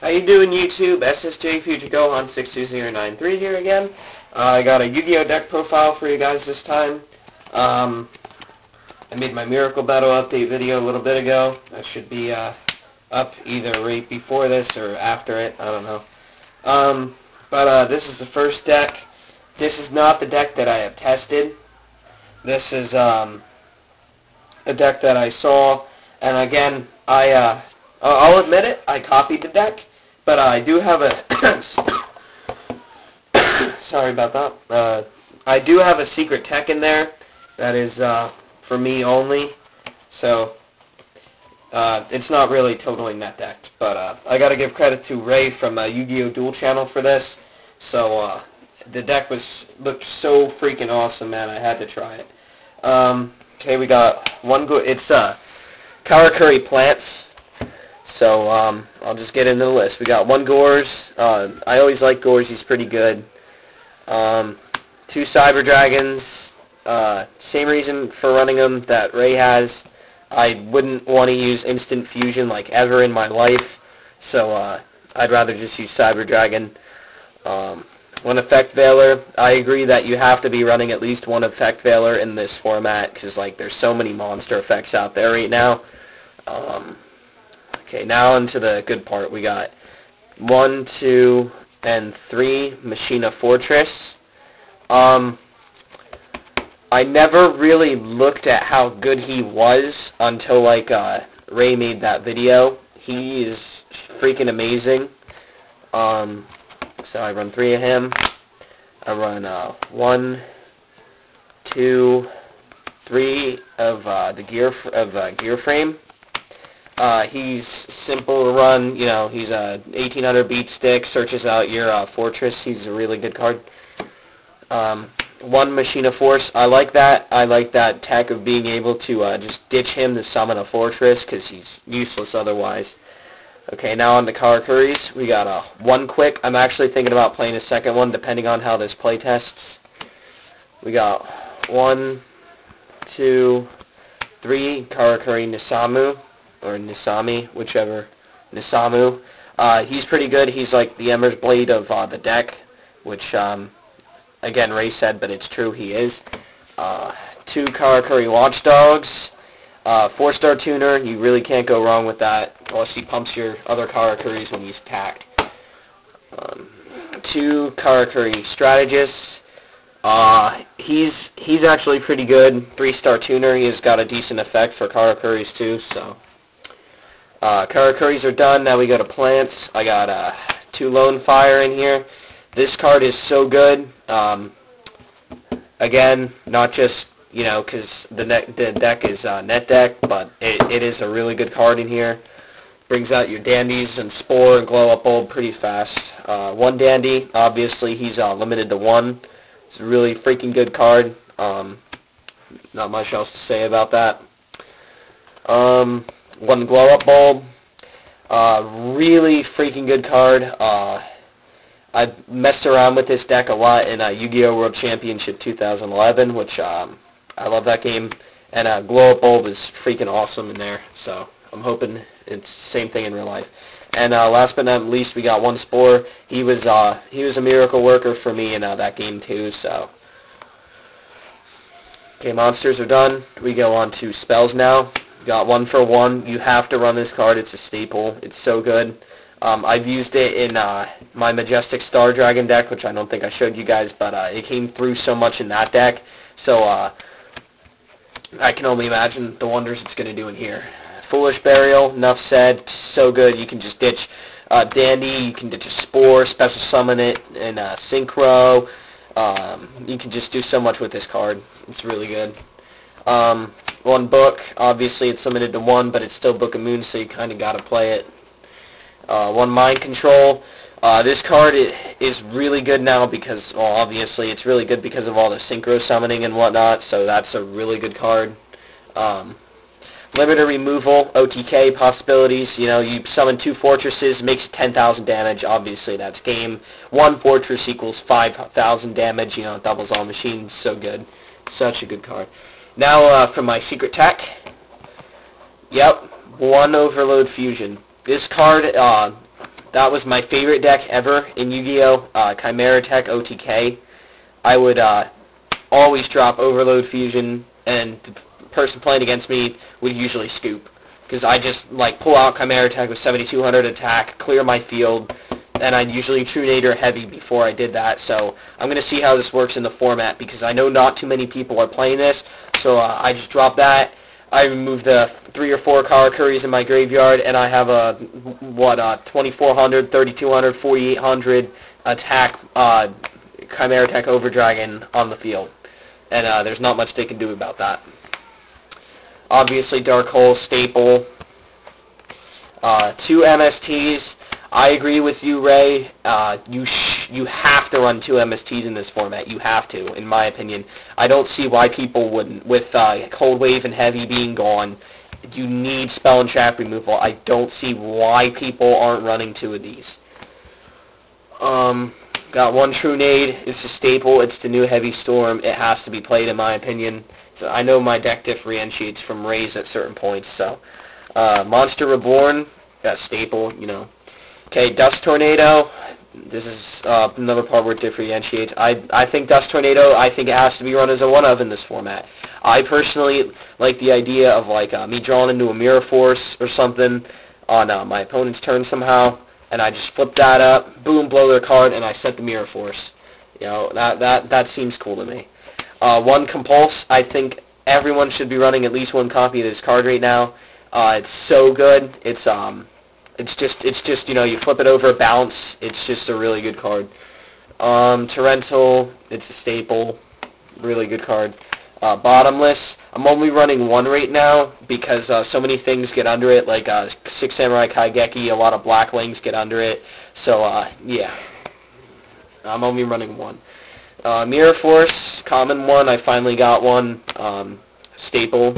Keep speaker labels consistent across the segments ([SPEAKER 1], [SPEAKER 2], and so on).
[SPEAKER 1] How you doing, YouTube? SSJ Future Gohan 62093 here again. I got a Yu-Gi-Oh deck profile for you guys this time. I made my Miracle Battle update video a little bit ago. That should be up either right before this or after it. I don't know. This is the first deck. This is not the deck that I have tested. This is a deck that I saw, and again, I'll admit it, I copied the deck, but I do have a sorry about that. I do have a secret tech in there that is for me only, so it's not really totally net decked, but I gotta give credit to Ray from YugiohDuelChannel for this. So the deck looked so freaking awesome, man. I had to try it. Okay, we got one it's Karakuri plants. So I'll just get into the list. We got one Gores. I always like Gores. He's pretty good. Two Cyber Dragons. Same reason for running them that Ray has. I wouldn't want to use instant fusion like ever in my life. So I'd rather just use Cyber Dragon. One Effect Veiler. I agree that you have to be running at least one Effect Veiler in this format because like there's so many monster effects out there right now. Okay, now into the good part. We got 1, 2, and 3 Machina Fortress. I never really looked at how good he was until like Ray made that video. He is freaking amazing. So I run 3 of him. I run 1, 2, 3 of the gear frame. He's simple to run. You know, he's a 1800 beat stick. Searches out your fortress. He's a really good card. 1 Machina Force. I like that. I like that tech of being able to just ditch him to summon a fortress because he's useless otherwise. Okay, now on the Karakuris, we got 1 quick. I'm actually thinking about playing a second one depending on how this play tests. We got 1, 2, 3 Karakuri Nisamu, or Nisami, whichever. Nisamu. He's pretty good. He's like the Ember's Blade of the deck, which, again, Ray said, but it's true, he is. 2 Karakuri Watchdogs. 4-star tuner, you really can't go wrong with that. Plus, he pumps your other Karakuris when he's attacked. 2 Karakuri Strategists. He's actually pretty good. 3-star tuner, he's got a decent effect for Karakuris too, so. Karakuris are done, now we go to plants. I got 2 Lone Fire in here. This card is so good. Again, not just, you know, because the deck is net deck, but it is a really good card in here. Brings out your Dandies and Spore and Glow Up Bulb pretty fast. 1 Dandy, obviously he's limited to 1. It's a really freaking good card. Not much else to say about that. 1 Glow Up Bulb. Really freaking good card. I messed around with this deck a lot in Yu-Gi-Oh! World Championship 2011, which I love that game. And Glow Up Bulb is freaking awesome in there, so I'm hoping it's the same thing in real life. And last but not least, we got 1 Spore. He was a miracle worker for me in that game too, so. Okay, monsters are done. We go on to spells now. Got 1 for 1. You have to run this card. It's a staple. It's so good. I've used it in my Majestic Star Dragon deck, which I don't think I showed you guys, but it came through so much in that deck. So I can only imagine the wonders it's going to do in here. Foolish Burial, enough said. So good. You can just ditch Dandy. You can ditch a Spore, special summon it, and Synchro. You can just do so much with this card. It's really good. 1 Book. Obviously, it's limited to 1, but it's still Book of Moon, so you kind of got to play it. 1 Mind Control. This card is really good now because, well, obviously it's really good because of all the synchro summoning and whatnot, so that's a really good card. Limiter Removal, OTK possibilities. You know, you summon 2 fortresses, makes 10,000 damage. Obviously, that's game. 1 fortress equals 5,000 damage. You know, it doubles all machines. So good. Such a good card. Now, for my secret tech. Yep, 1 Overload Fusion. This card, that was my favorite deck ever in Yu-Gi-Oh! Chimera Tech OTK. I would always drop Overload Fusion, and the person playing against me would usually scoop. Because I just, like, pull out Chimera Tech with 7200 attack, clear my field, and I'd usually True Nader heavy before I did that. So I'm going to see how this works in the format, because I know not too many people are playing this. So I just drop that. I remove the 3 or 4 Karakuris in my graveyard, and I have a, 2400, 3200, 4800 attack Chimera Tech Overdragon on the field. And there's not much they can do about that. Obviously, Dark Hole, staple. 2 MSTs. I agree with you, Ray. You have to run 2 MSTs in this format. You have to, in my opinion. I don't see why people wouldn't. With Cold Wave and Heavy being gone, you need Spell and Trap removal. I don't see why people aren't running 2 of these. Got 1 True Nade. It's a staple. It's the new Heavy Storm. It has to be played, in my opinion. So I know my deck differentiates from Ray's at certain points. So, Monster Reborn. Got staple, you know. Okay, Dust Tornado. This is another part where it differentiates. I think Dust Tornado, I think it has to be run as a 1-of in this format. I personally like the idea of like me drawing into a Mirror Force or something on my opponent's turn somehow, and I just flip that up, boom, blow their card, and I set the Mirror Force. You know, that seems cool to me. 1 Compulse. I think everyone should be running at least 1 copy of this card right now. It's so good. It's just you know, you flip it over, bounce. It's just a really good card. Torrential, it's a staple, really good card. Bottomless, I'm only running 1 right now because so many things get under it, like 6 Samurai Kaigeki, a lot of Blacklings get under it. So yeah, I'm only running 1. Mirror Force, common 1. I finally got 1. Staple.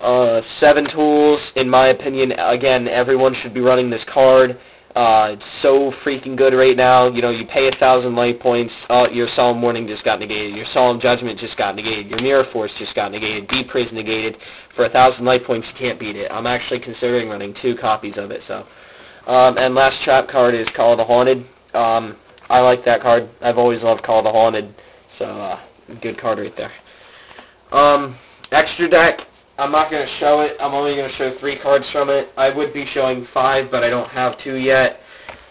[SPEAKER 1] 7 Tools, in my opinion, again, everyone should be running this card. It's so freaking good right now. You know, you pay 1,000 life points, your Solemn Warning just got negated, your Solemn Judgment just got negated, your Mirror Force just got negated, Deep Praise negated. For 1,000 life points, you can't beat it. I'm actually considering running 2 copies of it, so. And last trap card is Call of the Haunted. I like that card. I've always loved Call of the Haunted, so good card right there. Extra deck. I'm not going to show it. I'm only going to show 3 cards from it. I would be showing 5, but I don't have 2 yet.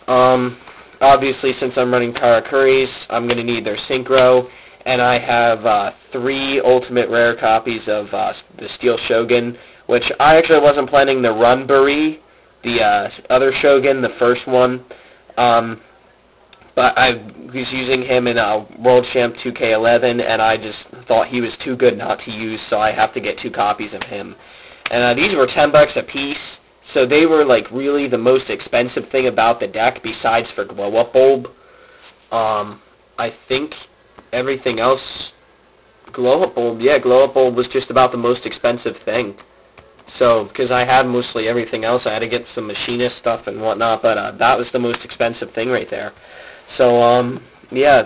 [SPEAKER 1] Obviously, since I'm running Karakuris, I'm going to need their Synchro, and I have 3 Ultimate Rare copies of the Steel Shogun, which I actually wasn't planning to run Burei, the other Shogun, the first one. But I was using him in World Champ 2K11, and I just thought he was too good not to use, so I have to get 2 copies of him. And these were $10 a piece, so they were like really the most expensive thing about the deck, besides for Glow Up Bulb. I think everything else, Glow Up Bulb, yeah, Glow Up Bulb was just about the most expensive thing. So, because I had mostly everything else, I had to get some machinist stuff and whatnot, but that was the most expensive thing right there. So, yeah,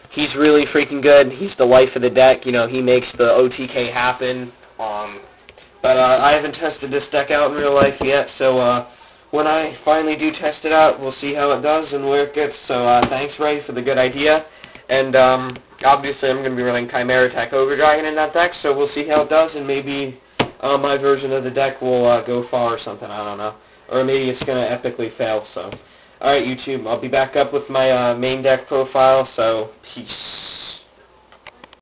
[SPEAKER 1] he's really freaking good. He's the life of the deck. You know, he makes the OTK happen. But I haven't tested this deck out in real life yet, so when I finally do test it out, we'll see how it does and where it gets. So, thanks, Ray, for the good idea. And, obviously, I'm going to be running Chimera Tech Overdragon in that deck, so we'll see how it does, and maybe my version of the deck will go far or something. I don't know. Or maybe it's going to epically fail, so. Alright, YouTube, I'll be back up with my main deck profile, so peace.